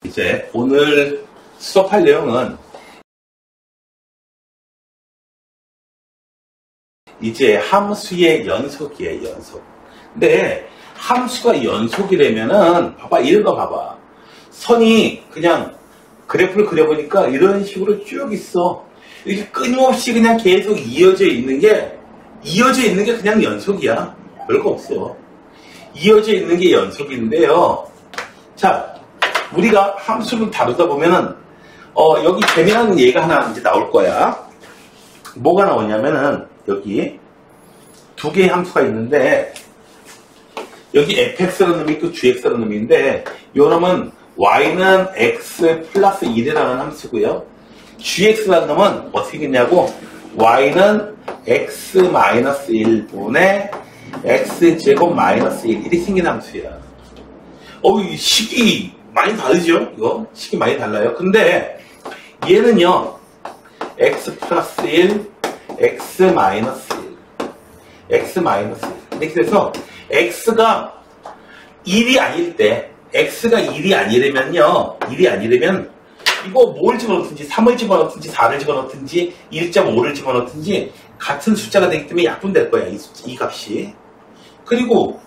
이제 오늘 수업할 내용은 이제 함수의 연속이에요, 연속. 근데 함수가 연속이라면은 봐봐, 이런 거 봐봐. 선이 그냥 그래프를 그려보니까 이런 식으로 쭉 있어. 이렇게 끊임없이 그냥 계속 이어져 있는 게 그냥 연속이야. 별거 없어. 이어져 있는 게 연속인데요. 자, 우리가 함수를 다루다 보면은 여기 재미난 예가 하나 이제 나올 거야. 뭐가 나오냐면은 여기 두 개의 함수가 있는데 여기 fx라는 놈이 있고 gx라는 놈이 있는데 요 놈은 y는 x 플러스 1이라는 함수고요. gx라는 놈은 어떻게 되냐고 y는 x 마이너스 1분의 x제곱 마이너스 1 이렇게 생긴 함수야. 이 식이 많이 다르죠? 이거 식이 많이 달라요. 근데 얘는요 x 플러스 1 x 마이너스 1 x 마이너스 1 이렇게 돼서 x가 1이 아닐 때 x가 1이 아니라면요 1이 아니라면 이거 뭘 집어넣든지 3을 집어넣든지 4를 집어넣든지 1.5를 집어넣든지 같은 숫자가 되기 때문에 약분될 거야 이 값이. 그리고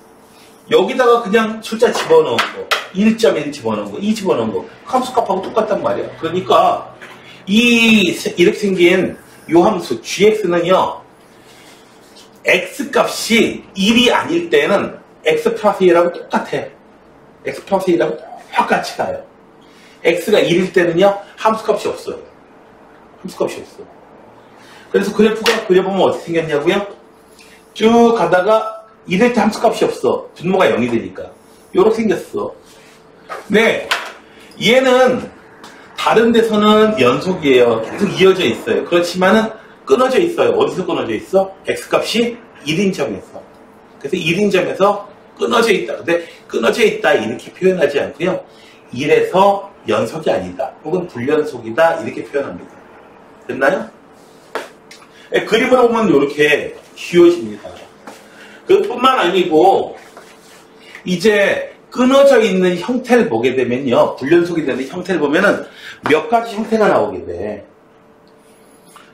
여기다가 그냥 숫자 집어넣은 거 1.1 집어넣은 거 2 집어넣은 거 함수값하고 똑같단 말이야. 그러니까 이렇게 생긴 요 함수 gx는요 x값이 1이 아닐 때는 x 플러스 1하고 똑같아. x 플러스 1하고 똑같이 가요. x가 1일 때는요 함수값이 없어요. 함수값이 없어. 그래서 그래프가 그려보면 어떻게 생겼냐고요? 쭉 가다가 1일 때 함수값이 없어. 분모가 0이 되니까 요렇게 생겼어. 네, 얘는 다른 데서는 연속이에요. 계속 이어져 있어요. 그렇지만은 끊어져 있어요. 어디서 끊어져 있어? x값이 1인 점에서. 그래서 1인 점에서 끊어져 있다. 근데 끊어져 있다 이렇게 표현하지 않고요. 1에서 연속이 아니다. 혹은 불연속이다 이렇게 표현합니다. 됐나요? 네, 그림으로 보면 이렇게 쉬워집니다. 그뿐만 아니고 이제 끊어져 있는 형태를 보게 되면요. 불연속이 되는 형태를 보면은 몇 가지 형태가 나오게 돼.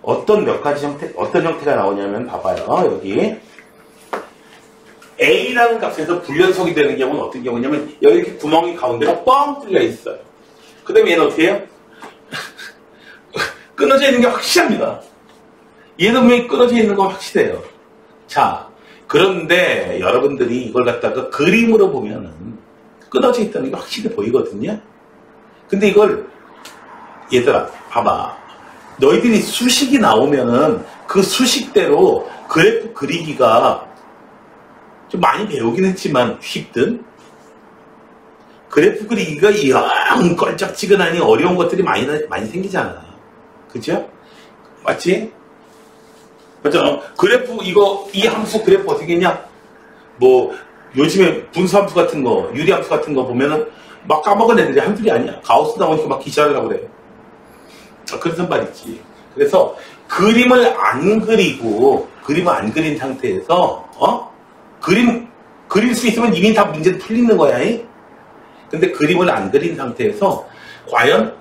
어떤 형태가 나오냐면 봐봐요. 여기 a라는 값에서 불연속이 되는 경우는 어떤 경우냐면 여기 이렇게 구멍이 가운데가 뻥 뚫려 있어요. 그 다음에 얘는 어떻게 해요? 끊어져 있는 게 확실합니다. 얘는 분명히 끊어져 있는 건 확실해요. 자, 그런데 여러분들이 이걸 갖다가 그림으로 보면은 끊어져 있다는 게 확실히 보이거든요. 근데 이걸 얘들아 봐봐. 너희들이 수식이 나오면은 그 수식대로 그래프 그리기가 좀 많이 배우긴 했지만 쉽든 그래프 그리기가 영 껄쩍지근하니 어려운 것들이 많이 생기잖아. 그죠? 맞지? 맞죠? 그래프 이 함수 그래프 어떻게 했냐? 뭐 요즘에 분수함수 같은 거 유리함수 같은 거 보면은 막 까먹은 애들이 한둘이 아니야. 가우스 나오니까 막 기절하려고 그래. 그런 선발 있지. 그래서 그림을 안 그린 상태에서 그릴 수 있으면 이미 다 문제는 풀리는 거야. 근데 그림을 안 그린 상태에서 과연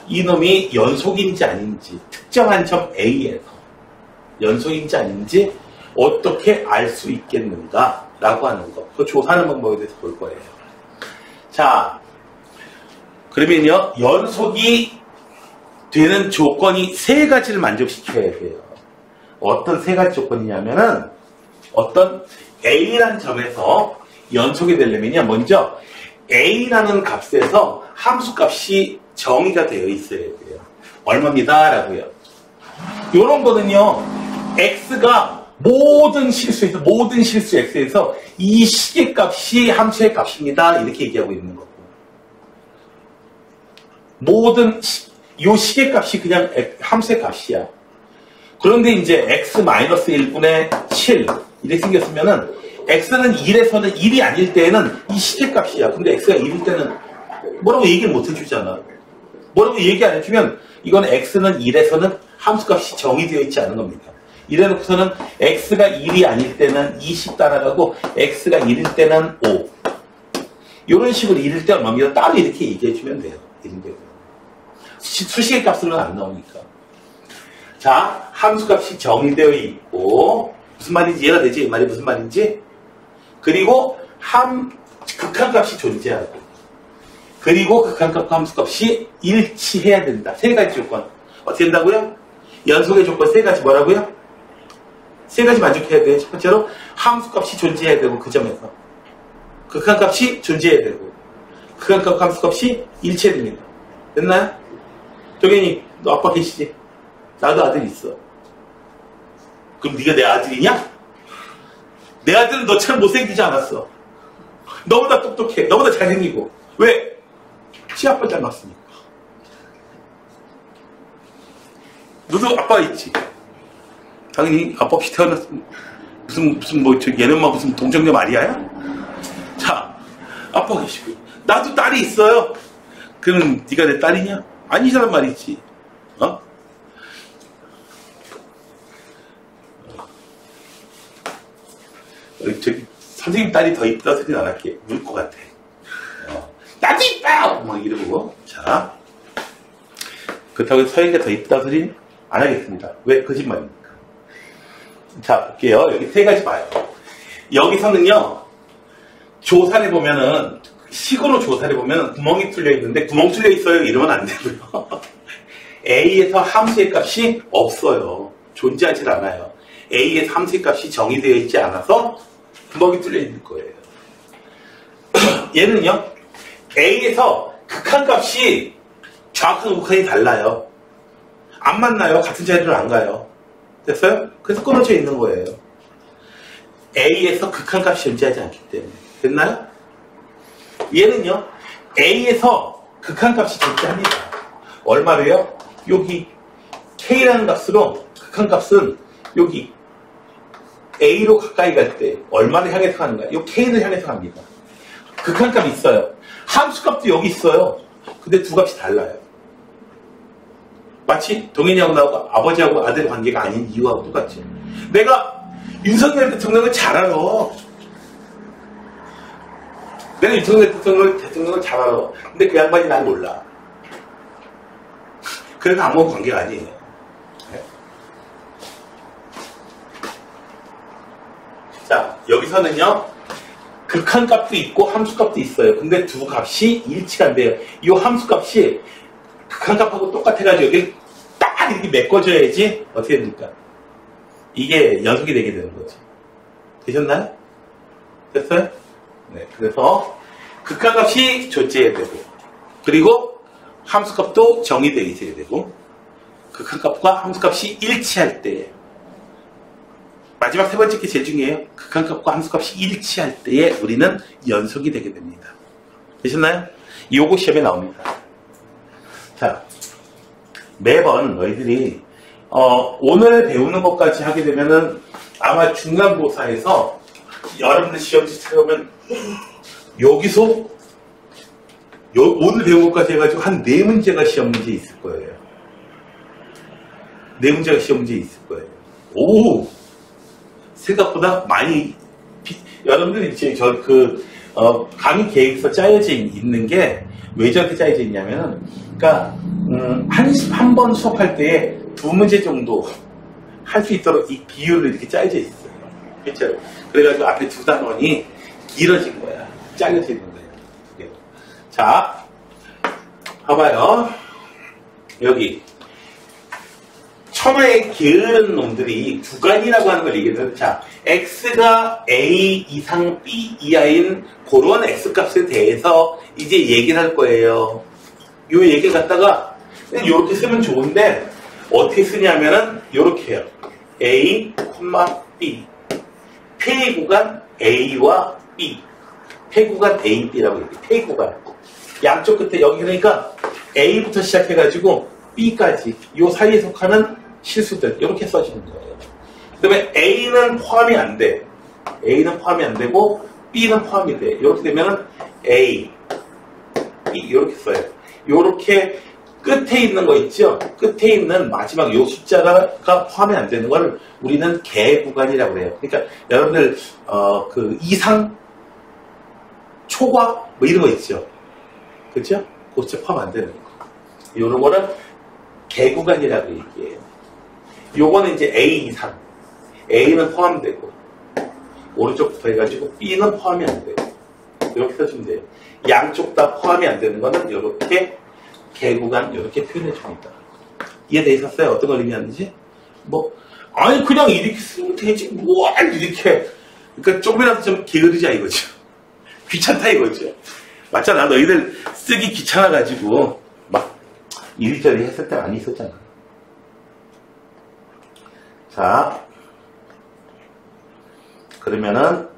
이놈이 연속인지 아닌지 특정한 점 A에서 연속인지 아닌지 어떻게 알 수 있겠는가 라고 하는 거. 그 조사하는 방법에 대해서 볼 거예요. 자, 그러면요 연속이 되는 조건이 세 가지를 만족시켜야 돼요. 어떤 세 가지 조건이냐면은 어떤 A라는 점에서 연속이 되려면요 먼저 A라는 값에서 함수값이 정의가 되어 있어야 돼요. 얼마입니다 라고요. 요런 거는요 X가 모든 실수 X에서 이 시계값이 함수의 값입니다 이렇게 얘기하고 있는 거고 요 시계값이 그냥 함수의 값이야. 그런데 이제 x-1분의 7 이렇게 생겼으면은 x는 1에서는 1이 아닐 때에는 이 시계값이야. 근데 x가 1일 때는 뭐라고 얘기를 못 해주잖아. 뭐라고 얘기 안 해주면 이건 x는 1에서는 함수값이 정의되어 있지 않은 겁니다. 이래놓고서는 x가 1이 아닐 때는 20 따라가고 x가 1일 때는 5 이런 식으로 1일 때 얼마입니다. 따로 이렇게 얘기해주면 돼요. 되는 거예요. 수식의 값으로는 안 나오니까. 자, 함수값이 정의되어 있고 무슨 말인지 이해가 되지? 이 말이 무슨 말인지? 그리고 극한값이 존재하고 그리고 극한값과 함수값이 일치해야 된다. 세 가지 조건. 어떻게 된다고요? 연속의 조건 세 가지 뭐라고요? 세 가지 만족해야 돼. 첫 번째로 함수값이 존재해야 되고 그 점에서 극한값이 존재해야 되고 극한값과 함수값이 일치해야 됩니다. 됐나요? 동현이 너 아빠 계시지? 나도 아들 있어. 그럼 네가 내 아들이냐? 내 아들은 너처럼 못생기지 않았어. 너보다 똑똑해. 너보다 잘생기고. 왜? 시아빠 닮았으니까. 너도 아빠 있지? 당연히 아빠 없이 태어났어. 무슨 뭐 얘는만 무슨 동정녀 마리아야? 자, 아빠 계시고 나도 딸이 있어요. 그럼 네가 내 딸이냐? 아니란 말이지. 어? 저기 선생님 딸이 더 이쁘다 소리 안 할게. 울 것 같아. 나도 이뻐! 막 이러고. 자, 그렇다고 해서 서영이가 더 이쁘다 소리 안 하겠습니다. 왜? 거짓말입니까? 자, 볼게요. 여기 세 가지 봐요. 여기서는요, 조사를 보면은, 식으로 조사를 보면 구멍이 뚫려 있는데, 구멍 뚫려 있어요. 이러면 안 되고요. A에서 함수의 값이 없어요. 존재하지 않아요. A에서 함수의 값이 정의되어 있지 않아서 구멍이 뚫려 있는 거예요. 얘는요, A에서 극한값이 좌극한 우극한이 달라요. 안 만나요. 같은 자리로 안 가요. 됐어요? 그래서 끊어져 있는 거예요. A에서 극한값이 존재하지 않기 때문에. 됐나요? 얘는요, A에서 극한값이 존재합니다. 얼마로요? 여기 K라는 값으로 극한값은 여기 A로 가까이 갈 때 얼마를 향해서 가는가? 이 K를 향해서 갑니다. 극한값이 있어요. 함수값도 여기 있어요. 근데 두 값이 달라요. 마치 동현이하고 나하고 아버지하고 아들 관계가 아닌 이유하고 똑같죠. 내가 윤석열 대통령을 잘 알아. 내가 윤석열 대통령을 잘 알아. 근데 그 양반이 난 몰라. 그래서 아무런 관계가 아니에요. 네? 자, 여기서는요, 극한값도 있고 함수값도 있어요. 근데 두 값이 일치가 안 돼요. 이 함수값이 극한값하고 똑같아가지고 여기 딱 이렇게 메꿔줘야지 어떻게 됩니까? 이게 연속이 되게 되는 거죠. 되셨나요? 됐어요? 네, 그래서 극한값이 존재해야 되고 그리고 함수값도 정의되어 있어야 되고 극한값과 함수값이 일치할 때 마지막 세 번째 게 제일 중요해요. 극한값과 함수값이 일치할 때에 우리는 연속이 되게 됩니다. 되셨나요? 요거 시험에 나옵니다. 자, 매번 너희들이 오늘 배우는 것까지 하게 되면은 아마 중간고사에서 여러분들 시험지 찾아보면 여기서 오늘 배운 것까지 해가지고 한 4문제가 시험 문제 있을 거예요. 4문제가 시험 문제 있을 거예요. 오! 생각보다 많이 여러분들이 이제 강의 계획서 짜여져 있는 게 왜 저렇게 짜여져 있냐면은 그러니까 한 번 수업할 때에 2문제 정도 할 수 있도록 이 비율로 이렇게 짜여져 있어요. 그렇죠? 그래가지고 앞에 두 단원이 길어진 거야. 짜여져 있는 거예요. 자, 봐봐요. 여기 천하의 게으른 놈들이 구간이라고 하는 걸 얘기해요. 자, x가 a 이상 b 이하인 그런 x값에 대해서 이제 얘기를 할 거예요. 요 얘기 갖다가 이렇게 쓰면 좋은데 어떻게 쓰냐면은 이렇게 해요. a, b 폐 구간 a와 b 폐 구간 a, b라고 얘기해요. 폐 구간 양쪽 끝에 여기 그러니까 a부터 시작해가지고 b까지 요 사이에 속하는 실수들 이렇게 써지는 거예요. 그 다음에 A는 포함이 안 돼. A는 포함이 안 되고 B는 포함이 돼. 이렇게 되면은 A, B 이렇게 써요. 이렇게 끝에 있는 거 있죠? 끝에 있는 마지막 요 숫자가 포함이 안 되는 거를 우리는 개 구간이라고 해요. 그러니까 여러분들 그 이상, 초과 뭐 이런 거 있죠? 그렇죠? 고체 포함 안 되는 거. 요런 거는 개구간이라고 얘기해요. 요거는 이제 A 이상. A는 포함되고, 오른쪽부터 해가지고 B는 포함이 안 되고, 이렇게 써주면 돼요. 양쪽 다 포함이 안 되는 거는 이렇게 개구간, 이렇게 표현해 줍니다. 이해돼 있었어요? 어떤 걸 의미하는지? 아니, 그냥 이렇게 쓰면 되지. 이렇게. 그러니까 조금이라도 좀 게으르자 이거죠. 귀찮다 이거죠. 맞잖아. 너희들 쓰기 귀찮아가지고, 막, 이리저리 했을 때 많이 있었잖아. 자. 그러면은,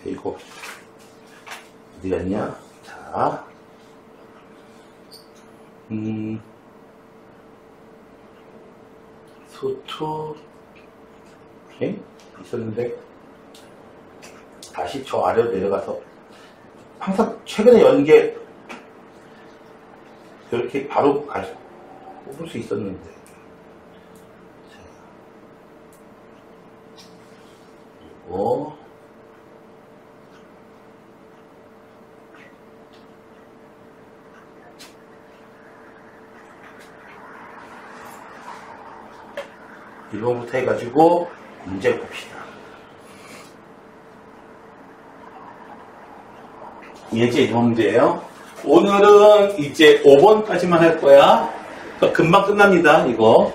이거, 어디 갔냐? 자. 소투, 있었는데, 다시 저 아래로 내려가서, 항상 최근에 연계, 이렇게 바로 뽑을 수 있었는데, 그리고, 이번부터 해가지고 문제 봅시다. 이제 1번 문제예요. 오늘은 이제 5번까지만 할 거야. 그러니까 금방 끝납니다. 이거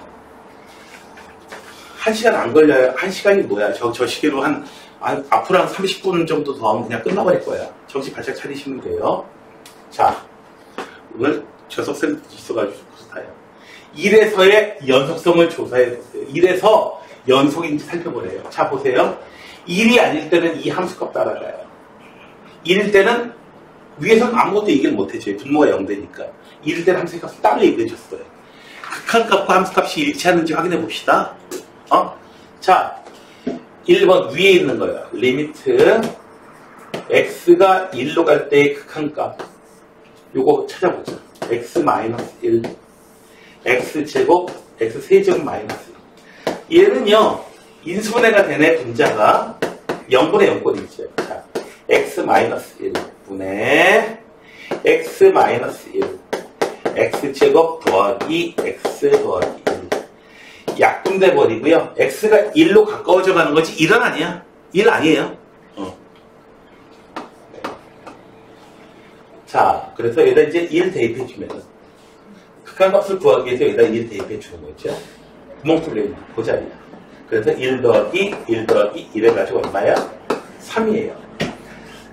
1시간 안 걸려요. 1시간이 뭐야? 저 시계로 앞으로 한 30분 정도 더 하면 그냥 끝나버릴 거야. 정신 바짝 차리시면 돼요. 자, 오늘 저석생 있어가지고 좋다요. 1에서의 연속성을 조사해보세요. 1에서 연속인지 살펴보래요. 자, 보세요. 1이 아닐 때는 이 함수값 따라가요. 1일 때는 위에서는 아무것도 얘기를 못해줘요. 분모가 0되니까. 1일 때는 함수값을 따로 얘기해줬어요. 극한값과 함수값이 일치하는지 확인해 봅시다. 자, 1번 위에 있는 거예요. 리미트 x가 1로 갈 때의 극한값. 요거 찾아보자. x-1 x제곱, x세제곱 마이너스. 얘는요, 인수분해가 되네, 분자가. 0분의 0꼴이 있죠. 자, x-1분의 x-1. x제곱 더하기 x 더하기 1. 약분돼 버리고요. x가 1로 가까워져 가는 거지, 1은 아니야. 1 아니에요. 자, 그래서 여기다 이제 1 대입해주면 극한값을 구하기 위해서 여기다 1 대입해 주는 거죠. 구멍 뚫려 있는 그 자리야. 그래서 1 더하기 1 더하기 1 해가지고 얼마야? 3이에요.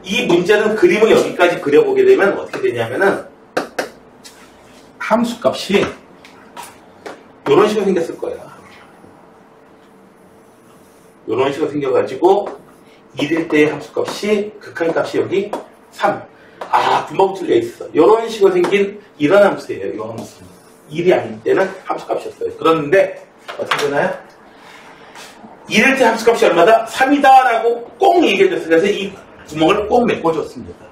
이 문제는 그림을 여기까지 그려보게 되면 어떻게 되냐면은 함수값이 이런 식으로 생겼을 거야. 이런 식으로 생겨가지고 1일 때의 함수값이 극한값이 여기 3. 구멍 뚫려 있어. 이런 식으로 생긴 이런 함수예요. 이거 함수. 1이 아닐 때는 함수값이었어요. 그런데 어떻게 되나요? 1일 때 함수값이 얼마다? 3이다 라고 꼭 얘기해줬어요. 그래서 이 구멍을 꼭 메꿔줬습니다.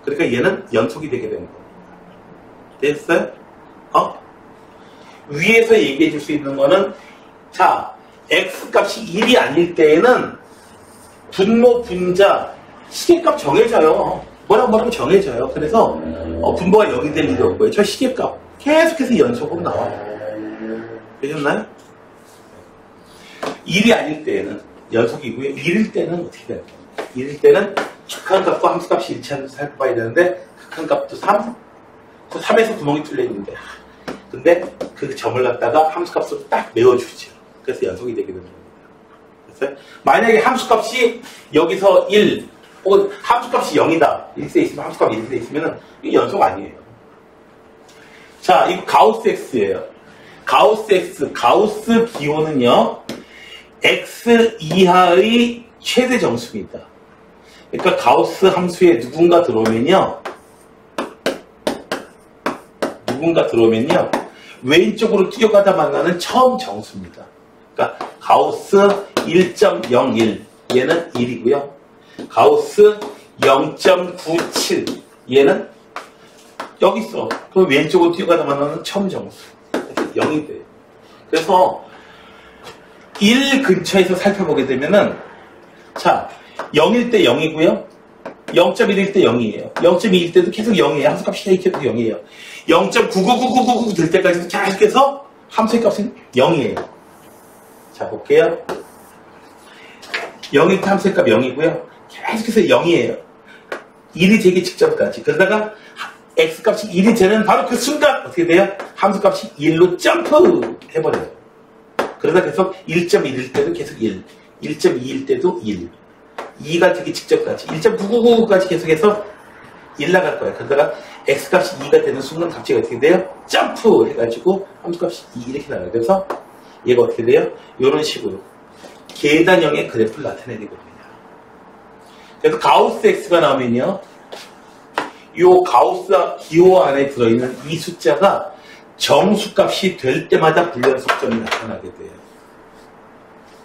그러니까 얘는 연속이 되게 되는 겁니다. 됐어요? 위에서 얘기해줄 수 있는 거는 자, x값이 1이 아닐 때에는 분모, 분자, 시계값 정해져요. 뭐라고 정해져요. 그래서 분모가 0이 될 일이 없고요. 저 시계값 계속해서 연속으로 나와요. 되셨나요? 1이 아닐 때는 연속이고요. 1일 때는 어떻게 될까요? 1일 때는 극한값과 함수값이 일치하는지 살펴봐야 되는데 극한값도 3, 그 3에서 구멍이 뚫려 있는데 근데 그 점을 갖다가 함수값으로 딱 메워주죠. 그래서 연속이 되게 되는 겁니다. 그래서 만약에 함수값이 여기서 1 혹은 함수값이 0이다. 1세 있으면 함수값이 1세 있으면 이게 연속 아니에요. 자, 이거 가우스 X예요. 가우스 X, 가우스 기호는요. X 이하의 최대 정수입니다. 그러니까 가우스 함수에 누군가 들어오면요. 왼쪽으로 뛰어가다 만나는 처음 정수입니다. 그러니까 가우스 1.01 얘는 1이고요. 가우스 0.97 얘는 여기 있어. 그럼 왼쪽으로 뛰어가다 만나는 처음 정수. 0이 돼요. 그래서 1 근처에서 살펴보게 되면은 자 0일 때 0이고요. 0.1일 때 0이에요. 0.2일 때도 계속 0이에요. 함수값이 계속 0이에요. 0.99999 될 때까지 계속해서 함수의 값은 0이에요. 자, 볼게요. 0일 때 함수의 값 0이고요. 계속해서 0이에요. 1이 되기 직전까지. 그러다가 x값이 1이 되는 바로 그 순간 어떻게 돼요? 함수값이 1로 점프 해버려요. 그러다 계속 1.1일 때도 계속 1, 1.2일 때도 1, 2가 되기 직전까지 1.999까지 계속해서 1 나갈 거예요. 그러다가 x값이 2가 되는 순간 갑자기 어떻게 돼요? 점프 해가지고 함수값이 2 이렇게 나가요. 그래서 얘가 어떻게 돼요? 이런 식으로 계단형의 그래프를 나타내게 됩니다. 그래서 가우스 x가 나오면요, 이 가우스 기호 안에 들어있는 이 숫자가 정수값이 될 때마다 불연속점이 나타나게 돼요.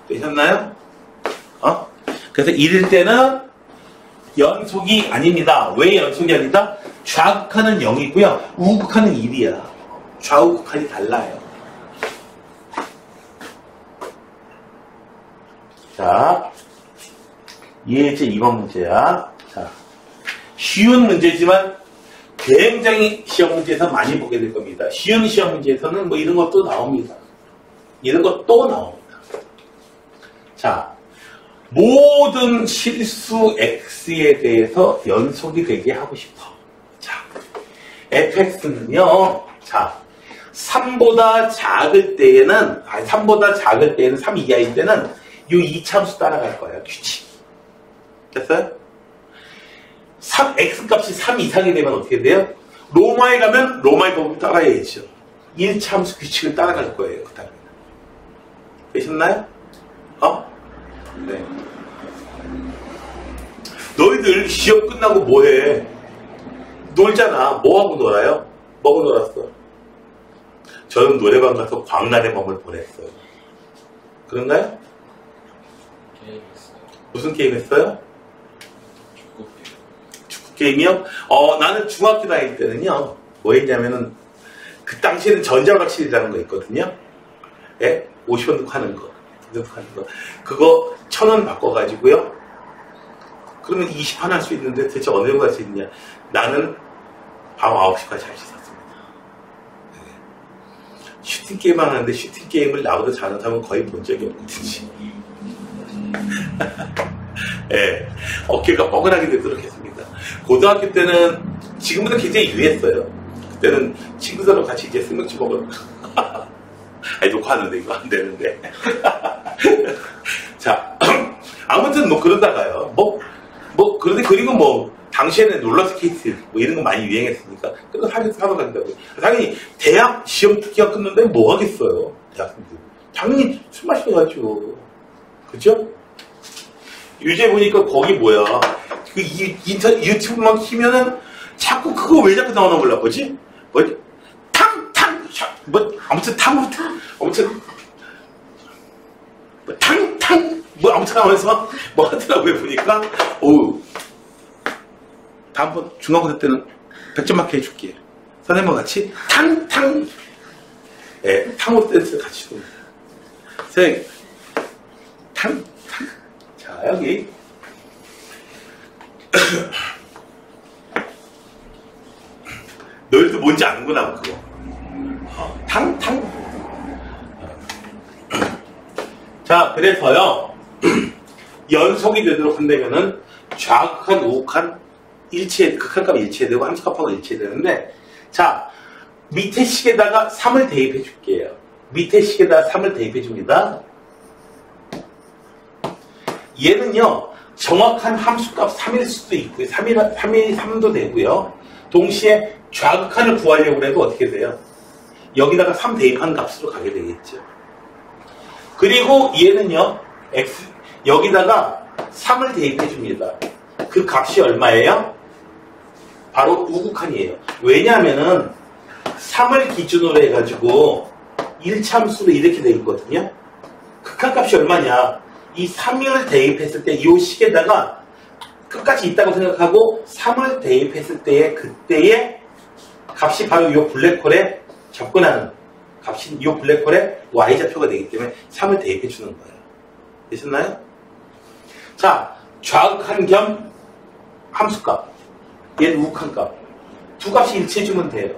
되셨나요? 그래서 1일 때는 연속이 아닙니다. 왜 연속이 아니다? 좌극한은 0이고요. 우극한은 1이야. 좌우극한이 달라요. 자, 예제 2번 문제야. 자, 쉬운 문제지만 굉장히 시험 문제에서 많이 보게 될 겁니다. 쉬운 시험 문제에서는 뭐 이런 것도 나옵니다. 이런 것도 나옵니다. 자, 모든 실수 x에 대해서 연속이 되게 하고 싶어. 자, fx는요, 자, 3보다 작을 때에는, 3보다 작을 때에는, 3 이하일 때는 이 2차함수 따라갈 거예요. 규칙. 됐어요? x값이 3 이상이 되면 어떻게 돼요? 로마에 가면 로마의 법을 따라야죠. 1차 함수 규칙을 따라갈 거예요. 그 다음에. 되셨나요? 네. 너희들 시험 끝나고 뭐해? 놀잖아. 뭐하고 놀아요? 뭐하고 놀았어? 저는 노래방 가서 광란의 몸을 보냈어요. 그런가요? 게임했어요. 무슨 게임 했어요? 축구 게임이요? 나는 중학교 다닐 때는요, 뭐 했냐면은, 그 당시에는 전자박실이라는 거 있거든요. 예? 50원 넣고 하는 거. 그거 1,000원 바꿔가지고요. 그러면 20판 할 수 있는데 대체 어느 정도 할 수 있느냐. 나는 밤 9시까지 할 수 있었습니다. 네. 슈팅 게임 하는데 슈팅 게임을 나보다 잘하는 사람은 거의 본 적이 없거든요. 네. 어깨가 뻐근하게 되도록 했습니다. 고등학교 때는 지금보다 굉장히 유했어요. 그때는 친구들하고 같이 이제 생맥주 먹으러 아니 녹화하는데 이거 안 되는데 자, 아무튼 뭐 그러다가요, 그런데 그리고 뭐 당시에는 롤러스케이트 뭐 이런 거 많이 유행했으니까 그래서 하러 간다고요. 당연히 대학 시험 특기가 끝났는데 뭐 하겠어요, 대학생들. 당연히 술 마시러 가죠. 그죠? 요새 보니까 거기 뭐야, 그 유튜브만 키면은 자꾸 그거 왜 자꾸 나오나 몰라. 뭐지? 뭐지? 아무튼 아무튼 하면서 뭐 하더라고요. 보니까 다음번 중간고사 때는 100점 맞게 해줄게. 선생님과 같이 예, 탕후 댄스 같이 좀. 선생님 자, 여기 너희도 뭔지 아는구나. 그거 자, 그래서요, 연속이 되도록 한다면은 좌극한, 우극한, 극한값 일치해되고 함수값하고 일치해되는데, 자, 밑에 식에다가 3을 대입해 줄게요. 밑에 식에다가 3을 대입해 줍니다. 얘는요, 정확한 함수값 3일 수도 있고요. 3도 되고요. 동시에 좌극한을 구하려고 해도 어떻게 돼요? 여기다가 3 대입한 값으로 가게 되겠죠. 그리고 얘는요, 여기다가 3을 대입해 줍니다. 그 값이 얼마예요? 바로 우극한이에요. 왜냐하면은 3을 기준으로 해가지고 1참수로 이렇게 돼 있거든요. 극한값이 얼마냐? 이 3을 대입했을 때 이 식에다가 끝까지 있다고 생각하고 3을 대입했을 때의 그때의 값이 바로 이 블랙홀에 접근하는 값이 이 블랙홀의 y좌표가 되기 때문에 3을 대입해 주는 거예요. 되셨나요? 자, 좌극한 겸 함수값, 얘는 우극한값. 두 값이 일치해주면 돼요.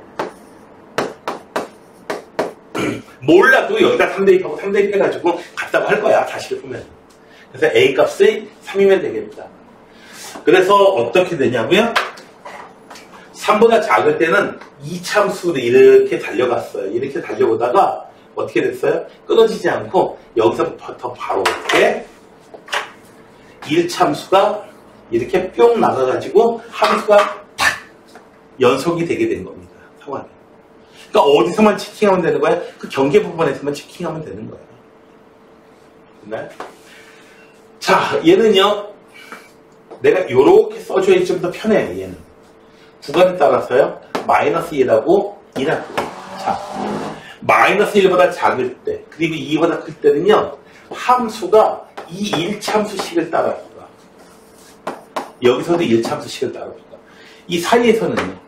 몰라도 여기다 3대입하고 3대입 해가지고 같다고 할 거야. 다시 보면. 그래서 A 값이 3이면 되겠다. 그래서 어떻게 되냐고요? 3보다 작을 때는 이참수로 이렇게 달려갔어요. 이렇게 달려오다가 어떻게 됐어요? 끊어지지 않고 여기서부터 바로 이렇게 1참수가 이렇게 뿅 나가가지고 함수가 탁 연속이 되게 된 겁니다. 상황이. 그러니까 어디서만 체킹하면 되는 거야? 그 경계 부분에서만 체킹하면 되는 거예요. 됐나요? 자, 얘는요. 내가 이렇게 써줘야지 좀 더 편해요. 얘는. 구간에 따라서요. 마이너스 1하고 1하고. 자, 마이너스 1보다 작을 때 그리고 2보다 클 때는요. 함수가 이 1참수식을 따라붙어. 여기서도 1참수식을 따라붙어. 이 사이에서는요.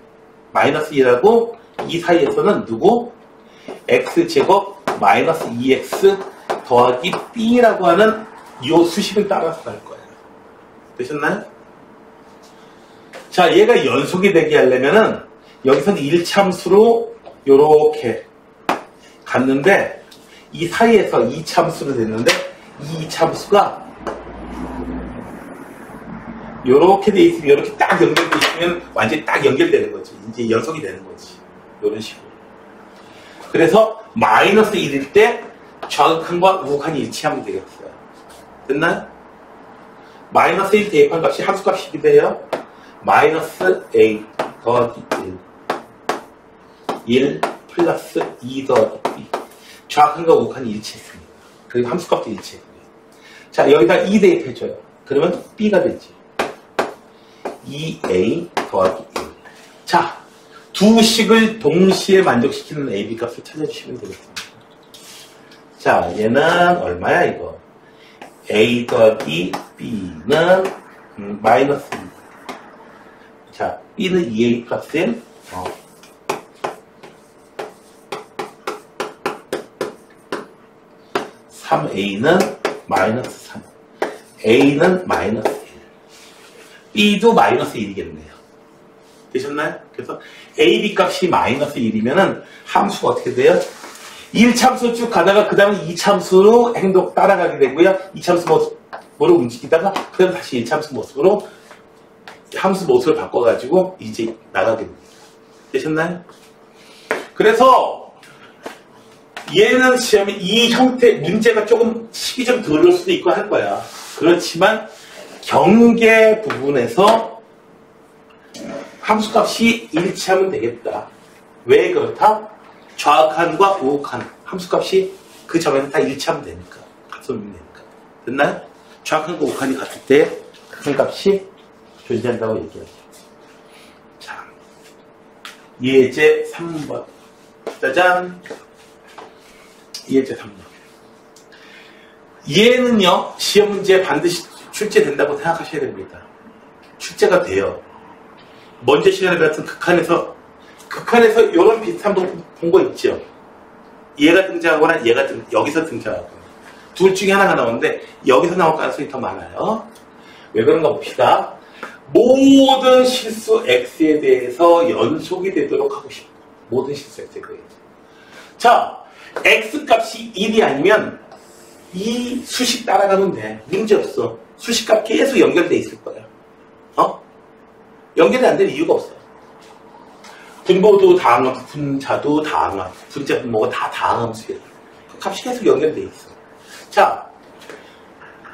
마이너스 1하고 이 사이에서는 누구? x제곱 마이너스 2x 더하기 b라고 하는 이 수식을 따라서 갈 거예요. 되셨나요? 자, 얘가 연속이 되게 하려면은 여기서는 1참수로 요렇게 갔는데 이 사이에서 2참수로 됐는데 이 2참수가 요렇게 돼 있으면 요렇게 딱 연결돼 있으면 완전히 딱 연결되는 거지. 이제 연속이 되는 거지. 요런 식으로. 그래서 마이너스 1일 때 좌극한과 우극한이 일치하면 되겠어요. 됐나요? 마이너스 1 대입한 값이 함수값이 돼요. 마이너스 A 더하기 1 플러스 2 더하기 B. 좌극한과 우극한이 일치했습니다. 그리고 함수값도 일치했고요. 자, 여기다 2 대입해줘요. 그러면 B가 되지. 2A 더하기 1. 자, 두 식을 동시에 만족시키는 AB 값을 찾아주시면 되겠습니다. 자, 얘는 얼마야 이거? A 더하기 B는 마이너스 2. 자, B는 2A 플러스 1. 3A는 마이너스 3. A는 마이너스 1. B도 마이너스 1이겠네요. 되셨나요? 그래서 A, B 값이 마이너스 1이면은 함수가 어떻게 돼요? 1참수 쭉 가다가 그 다음에 2참수로 행동 따라가게 되고요. 2참수 모습으로 움직이다가 그 다음에 다시 1참수 모습으로 함수 모습을 바꿔가지고 이제 나가게 됩니다. 되셨나요? 그래서 얘는 시험에 이 형태 문제가 조금 식이 좀 덜 올 수도 있고 할 거야. 그렇지만 경계 부분에서 함수값이 일치하면 되겠다. 왜 그렇다? 좌극한과 우극한 함수값이 그 점에서 다 일치하면 되니까. 같으면 되니까. 됐나요? 좌극한과 우극한이 같을 때 극한값이 존재한다고 얘기하죠. 자, 예제 3번. 짜잔. 예제 3번. 얘는요, 시험 문제에 반드시 출제된다고 생각하셔야 됩니다. 출제가 돼요. 먼저 시간에 배웠던 극한에서 이런 비슷한 본 거 있죠. 얘가 등장하거나 여기서 등장하거나 둘 중에 하나가 나오는데 여기서 나올 가능성이 더 많아요. 왜 그런가 봅시다. 모든 실수 x에 대해서 연속이 되도록 하고 싶어. 모든 실수 x에 대해서. 자, x 값이 1이 아니면 이 수식 따라가면 돼. 문제없어. 수식값 계속 연결돼 있을 거야. 연결이 안 되는 이유가 없어. 분모도 다항함수, 분자도 다항함수, 분자 분모가 다 다항함수야. 그 값이 계속 연결돼 있어. 자,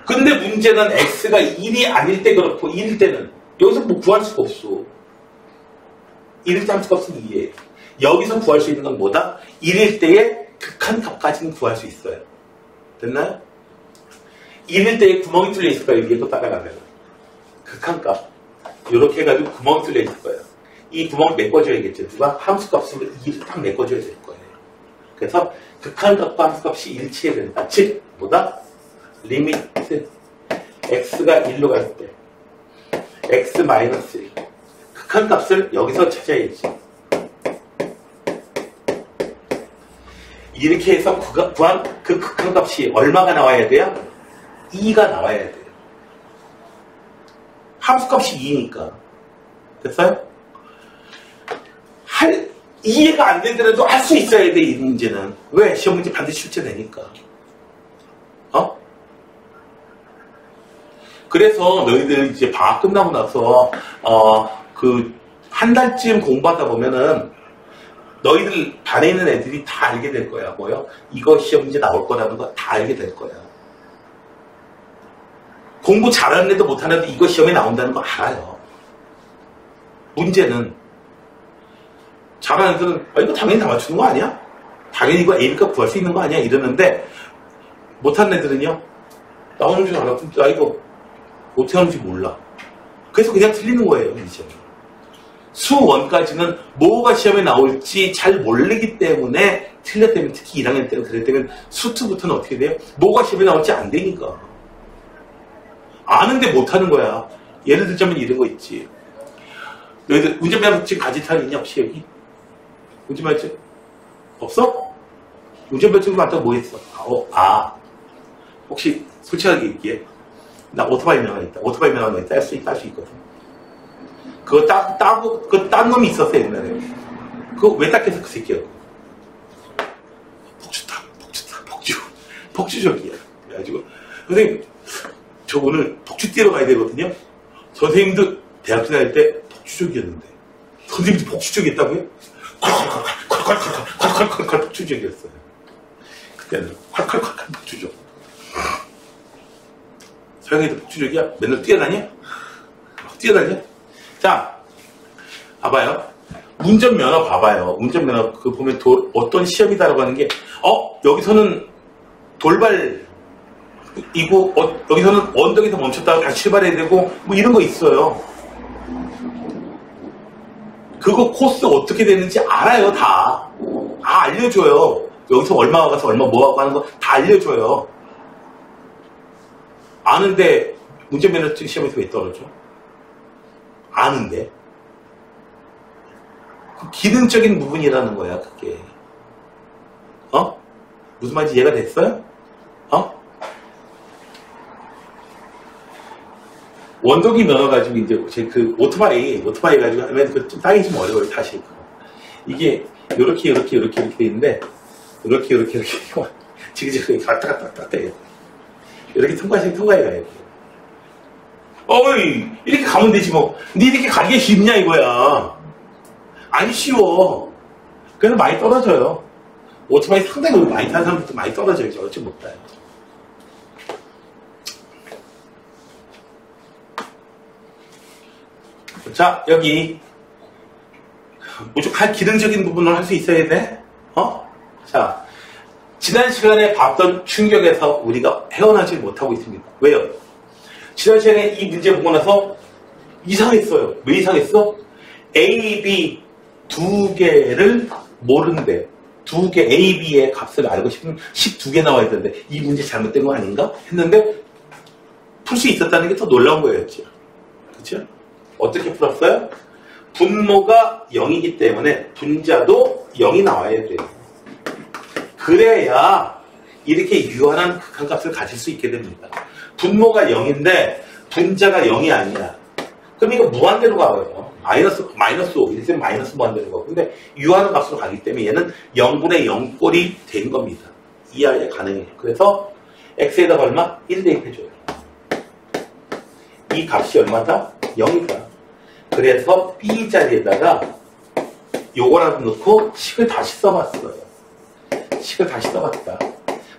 근데 문제는 x가 1이 아닐 때 그렇고 1일 때는 여기서 뭐 구할 수가 없어. 1일 때 함수가 없으면 2예요. 여기서 구할 수 있는 건 뭐다? 1일 때의 극한값까지는 구할 수 있어요. 됐나요? 1일 때에 구멍이 뚫려 있을 거예요. 위에 또 따라가면. 극한값. 이렇게 해가지고 구멍이 뚫려 있을 거예요. 이 구멍을 메꿔줘야겠죠. 누가 함수값으로 2를 딱 메꿔줘야 될 거예요. 그래서 극한값과 함수값이 일치해야 된다. 즉, 뭐다? 리미트 x가 1로 갈 때 x 마이너스 1. 극한값을 여기서 찾아야지. 이렇게 해서 구한 그 극한값이 얼마가 나와야 돼요? 2가 나와야 돼요. 함수값이 2니까 됐어요? 이해가 안 되더라도 할 수 있어야 돼, 이 문제는. 왜? 시험 문제 반드시 출제되니까. 그래서 너희들 이제 방학 끝나고 나서, 한 달쯤 공부하다 보면은, 너희들 반에 있는 애들이 다 알게 될 거야. 뭐요? 이거 시험 문제 나올 거라는 거 다 알게 될 거야. 공부 잘하는 애도 못하는 애도 이거 시험에 나온다는 거 알아요. 문제는 잘하는 애들은 이거 당연히 다 맞추는 거 아니야? 당연히 이거 A값 구할 수 있는 거 아니야? 이러는데 못하는 애들은요. 나오는 줄 알아. 나 이거 어떻게 하는지 몰라. 그래서 그냥 틀리는 거예요. 이제 수1까지는 뭐가 시험에 나올지 잘 모르기 때문에 틀렸다면, 특히 1학년 때는 그랬다면 수2부터는 어떻게 돼요? 뭐가 시험에 나올지 안 되니까. 아는데 못하는 거야. 예를 들자면 이런 거 있지. 너희들 운전면허증 가진 사람 있냐 혹시 여기? 운전면허증 없어? 운전면허증 받다가 뭐 했어? 혹시 솔직하게 얘기해. 나 오토바이 면허 있다. 오토바이 면허 있다. 딸 수 있거든. 그거 따고 그 딴 놈이 있었어 옛날에. 그거 왜 땄겠어 그 새끼야. 복주족이야. 그래가지고 선생님 저 오늘 복주 뛰러 가야 되거든요. 선생님도 대학교 다닐 때 복주족이었는데 선생님도 복주족이었다고요? 콸콸콸콸 복주족이었어요. 그때는 콸콸콸 복주족. 서영이도 복주족이야? 맨날 뛰어다녀? 자, 봐봐요. 운전면허 봐봐요. 운전면허 그 보면 어떤 시험이다라고 하는 게 여기서는 돌발 이고 여기서는 언덕에서 멈췄다가 다시 출발해야 되고 뭐 이런 거 있어요. 그거 코스 어떻게 되는지 알아요. 다 알려줘요. 여기서 얼마 가서 얼마 뭐하고 하는 거 다 알려줘요. 아는데 운전면허증 시험에서 왜 떨어져? 아는데 그 기능적인 부분이라는 거야. 그게 무슨 말인지 이해가 됐어요? 원동기 면허 가지고 이제 그 오토바이 가지고 하면 그 좀 따기 좀 어려워요. 사실 이게 요렇게 돼 있는데 이렇게 지그재그 갔다 이렇게 통과해 가야 돼. 이렇게 가면 되지 뭐. 근데 이렇게 가는 게 쉽냐 이거야. 안 쉬워. 그래서 많이 떨어져요. 오토바이 상당히 많이 타는 사람들도 많이 떨어져요. 어찌 못 타요. 자, 여기 무조건 기능적인 부분을 할 수 있어야 돼. 자, 지난 시간에 봤던 충격에서 우리가 헤어나지 못하고 있습니다. 왜요? 지난 시간에 이 문제 보고 나서 이상했어요. 왜 이상했어? A, B 두 개를 모르는데 두 개 A, B의 값을 알고 싶으면 12개 나와야 되는데 이 문제 잘못된 거 아닌가? 했는데 풀 수 있었다는 게 더 놀라운 거였죠. 그렇죠? 어떻게 풀었어요? 분모가 0이기 때문에 분자도 0이 나와야 돼요. 그래야 이렇게 유한한 극한값을 가질 수 있게 됩니다. 분모가 0인데 분자가 0이 아니야. 그럼 이거 무한대로 가요. 마이너스 5, 이렇게 마이너스 무한대로 가고. 근데 유한한 값으로 가기 때문에 얘는 0분의 0꼴이 된 겁니다. 이하에 가능해요. 그래서 x에다가 얼마? 1 대입해줘요. 이 값이 얼마다? 0이다. 그래서 b 자리에다가 요거라도 넣고 식을 다시 써봤어요. 식을 다시 써봤다.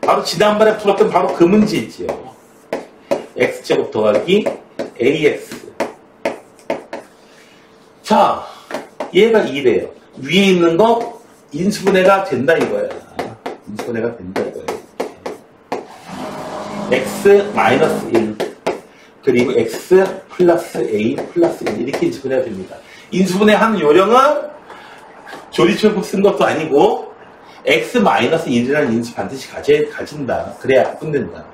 바로 지난번에 풀었던 바로 그 문제 있지요. x제곱 더하기 ax. 자, 얘가 2래요. 위에 있는 거 인수분해가 된다 이거야. 인수분해가 된다 이거야. x 마이너스 1 그리고 x 플러스 a 플러스 1 이렇게 인수분해가 됩니다. 인수분해 하는 요령은 조리철국 쓴 것도 아니고 x 마이너스 1이라는 인수 반드시 가진다. 그래야 끝낸다.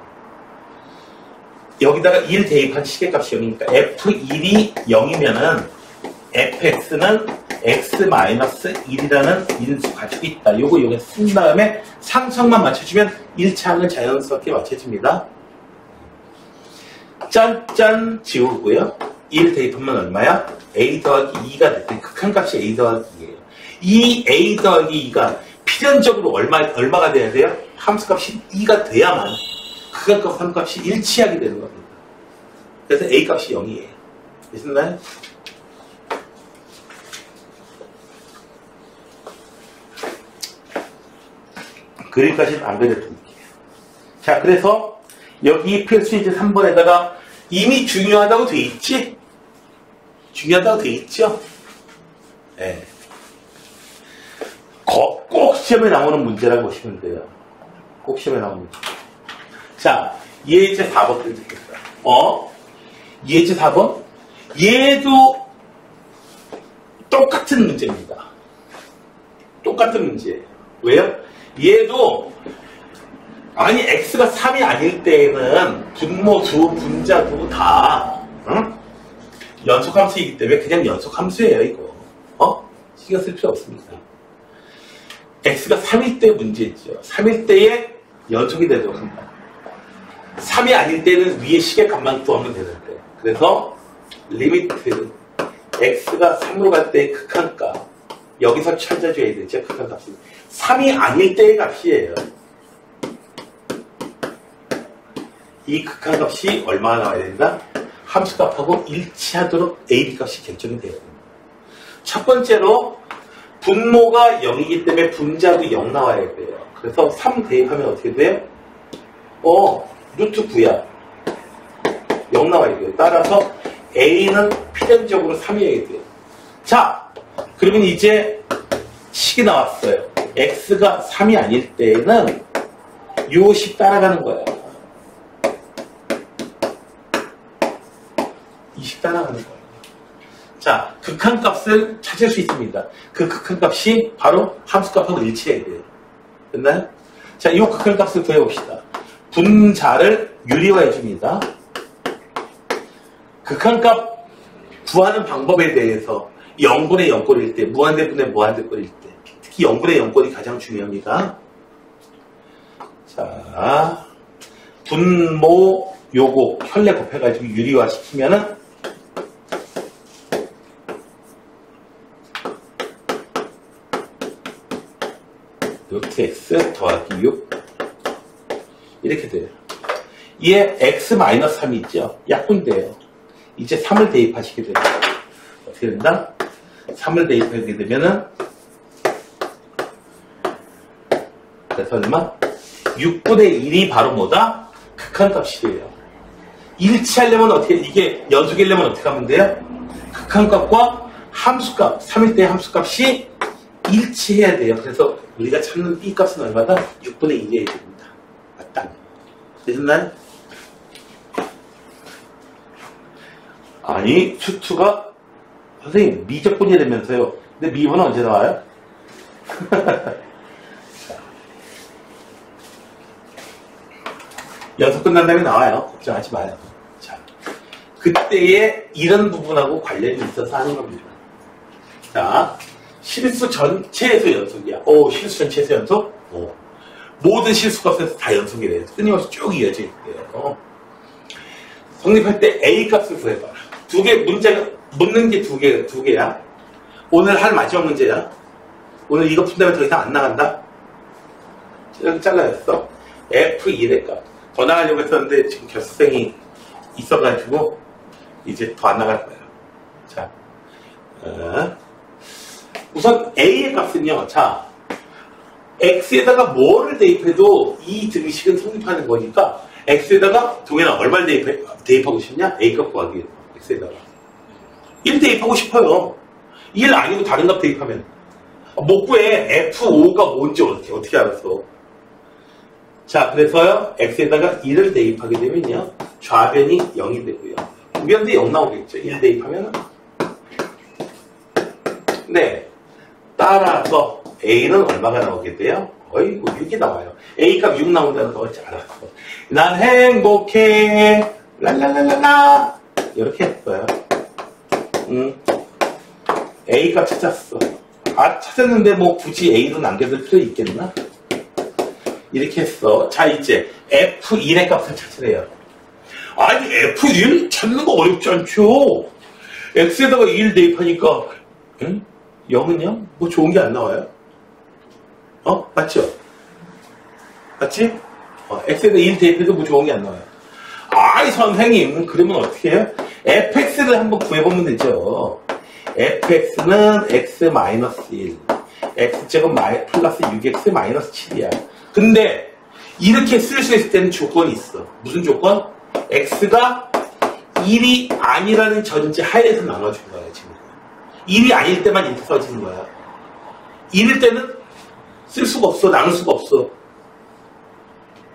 여기다가 1 대입한 시계값이 0이니까 f1이 0이면은 fx는 x-1이라는 인수 가지고 있다. 요거 쓴 다음에 상성만 맞춰주면 1차항은 자연스럽게 맞춰집니다. 짠짠 지우고요. 1 대입하면 얼마야? a 더하기 2가 될 때 극한값이 a 더하기 2예요. 이 a 더하기 2가 필연적으로 얼마가 돼야 돼요? 함수값이 2가 돼야만 극한값, 함수값이 일치하게 되는 겁니다. 그래서 a 값이 0이에요. 되셨나요? 그림까지는 안 그려드릴게요. 자, 그래서 여기 필수이제 3번에다가 이미 중요하다고 돼 있지? 중요하다고 돼 있죠? 네. 꼭 시험에 나오는 문제라고 보시면 돼요. 꼭 시험에 나오는 문제. 자, 예제 4번 드리겠습니다. 예제 4번? 얘도 똑같은 문제입니다. 똑같은 문제예요. 왜요? 얘도 아니 x가 3이 아닐 때에는 분모수, 분자수 다 연속함수이기 때문에 그냥 연속함수예요. 이거 신경 쓸 필요 없습니다. x가 3일 때 문제죠. 3일 때에 연속이 되도록 합니다. 3이 아닐 때는 위에 시계값만 구하면 되는데, 그래서 리미트 x가 3으로 갈 때의 극한값, 여기서 찾아줘야 되죠. 극한값은 3이 아닐 때의 값이에요. 이 극한값이 얼마나 나와야 된다? 함수값하고 일치하도록 AB값이 결정이 돼야 됩니다. 첫 번째로 분모가 0이기 때문에 분자도 0 나와야 돼요. 그래서 3 대입하면 어떻게 돼요? 루트 9야. 0 나와야 돼요. 따라서 A는 필연적으로 3이어야 돼요. 자, 그러면 이제 식이 나왔어요. X가 3이 아닐 때는 요 식 따라가는 거야. 이 식 따라가는 거야. 자, 극한값을 찾을 수 있습니다. 그 극한값이 바로 함수값하고 일치해야 돼요. 됐나요? 자, 이 극한값을 구해봅시다. 분자를 유리화해 줍니다. 극한값 구하는 방법에 대해서 0분의 0꼴일 때, 무한대분의 무한대꼴일 때, 특히 0분의 0꼴이 가장 중요합니다. 자, 분모 요거 혈내 곱해가지고 유리화 시키면은 루트 x 더하기 6 이렇게 돼요. 얘 x-3이 있죠. 약분돼요. 이제 3을 대입하시게 돼요. 어떻게 된다? 3을 대입하게 되면은 그래서 얼마? 6분의 1이 바로 뭐다? 극한값이 돼요. 일치하려면 어떻게, 이게 연속이려면 어떻게 하면 돼요? 극한값과 함수값, 3일 때 함수값이 일치해야 돼요. 그래서 우리가 찾는 B값은 얼마다? 6분의 1이어야 됩니다. 맞다. 되셨나요? 아니, 추투가 선생님 미적분이라면서요. 근데 미분은 언제 나와요? 연속 끝난 다음에 나와요. 걱정하지 마요. 자, 그때의 이런 부분하고 관련이 있어서 하는 겁니다. 자, 실수 전체에서 연속이야. 실수 전체에서 연속? 모든 실수값에서 다 연속이래요. 끊임없이 쭉 이어져 있대요. 성립할 때 A값을 구해봐. 두 개, 문제가, 묻는 게 두 개야. 오늘 할 마지막 문제야. 오늘 이거 푼다면 더 이상 안 나간다? 이렇게 잘라냈어. F1의 값. 더 나가려고 했었는데 지금 결석생이 있어가지고 이제 더 안 나갈 거예요. 자, 우선 A의 값은요. 자, X에다가 뭐를 대입해도 이 등식은 성립하는 거니까 X에다가 동현아 얼마를 대입하고 싶냐? A값 구하기. X에다가 1 대입하고 싶어요. 1 아니고 다른 값 대입하면 못 구해. F5가 뭔지 어떻게 알았어? 자, 그래서요, X에다가 1을 대입하게 되면요, 좌변이 0이 되고요. 우변도 0 나오겠죠. 1 대입하면. 네. 따라서 A는 얼마가 나오게 돼요? 어이구, 6이 나와요. A값 6 나온다는 거 어찌 알았어. 난 행복해. 랄랄랄랄라. 이렇게 했어요. A값 찾았어. 찾았는데 뭐 굳이 A로 남겨둘 필요 있겠나? 이렇게 했어. 자, 이제 F1의 값을 찾으래요. 아니, F1 찾는 거 어렵지 않죠? x에다가 2를 대입하니까, 응? 0은요? 뭐 좋은 게 안 나와요? 맞죠? 맞지? x에다 2를 대입해도 뭐 좋은 게 안 나와요. 아이, 선생님, 그러면 어떻게 해요? fx를 한번 구해보면 되죠. fx는 x-1, x제곱 플러스 6x-7이야. 근데, 이렇게 쓸 수 있을 때는 조건이 있어. 무슨 조건? x가 1이 아니라는 전제 하에서 나눠준 거야, 지금. 1이 아닐 때만 이렇게 써지는 거야. 1일 때는 쓸 수가 없어, 나눌 수가 없어.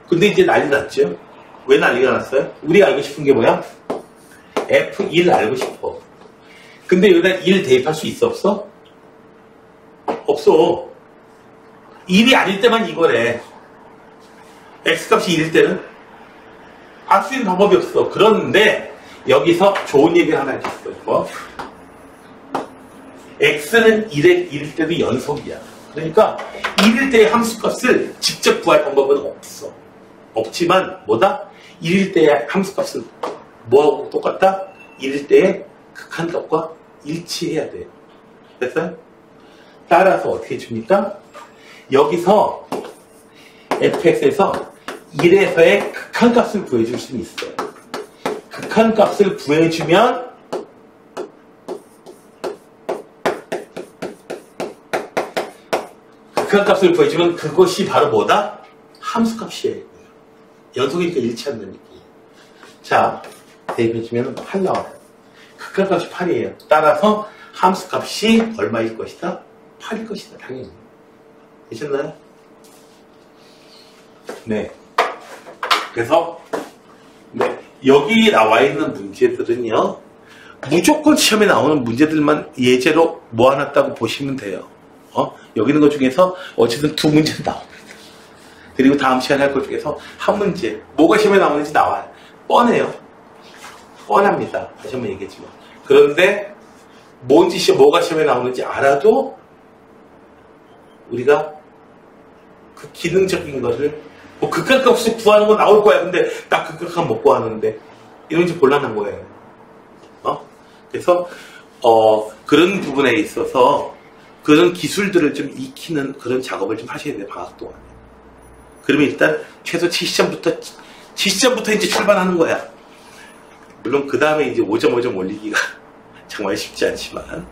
근데 이제 난리 났죠? 왜 난리가 났어요? 우리가 알고 싶은 게 뭐야? F1 알고 싶어. 근데 여기다 1 대입할 수 있어, 없어? 없어. 1이 아닐 때만 이거래. X값이 1일 때는 알 수 있는 방법이 없어. 그런데 여기서 좋은 얘기를 하나 했어. 뭐? X는 1일 때도 연속이야. 그러니까 1일 때의 함수값을 직접 구할 방법은 없어. 없지만 뭐다? 1일 때의 함수값은 뭐하고 똑같다? 1일 때의 극한값과 일치해야 돼. 됐어요? 따라서 어떻게 줍니까? 여기서 fx에서 1에서의 극한값을 구해줄 수는 있어요. 극한값을 구해주면 극한값을 구해주면 그것이 바로 뭐다? 함수값이에요. 연속이니까 일치한다는 느낌. 자, 대입해주면 8 나와요. 극한값이 8이에요. 따라서 함수값이 얼마일 것이다? 8일 것이다. 당연히. 되셨나요? 네. 그래서 네, 여기 나와 있는 문제들은요. 무조건 시험에 나오는 문제들만 예제로 모아놨다고 보시면 돼요. 여기 있는 것 중에서 어쨌든 2문제는 나옵니다. 그리고 다음 시간에 할 것 중에서 한 문제. 뭐가 시험에 나오는지 나와요. 뻔해요. 뻔합니다. 다시 한번 얘기했지만. 그런데 뭐가 시험에 나오는지 알아도 우리가 그 기능적인 것을 뭐 극한값을 구하는 건 나올 거야. 근데 나 극한값 못 구하는데 이런지 곤란한 거예요. 그래서 그런 부분에 있어서 그런 기술들을 좀 익히는 그런 작업을 좀 하셔야 돼요. 방학 동안에. 그러면 일단 최소 7시점부터 이제 출발하는 거야. 물론 그 다음에 이제 5점 올리기가 정말 쉽지 않지만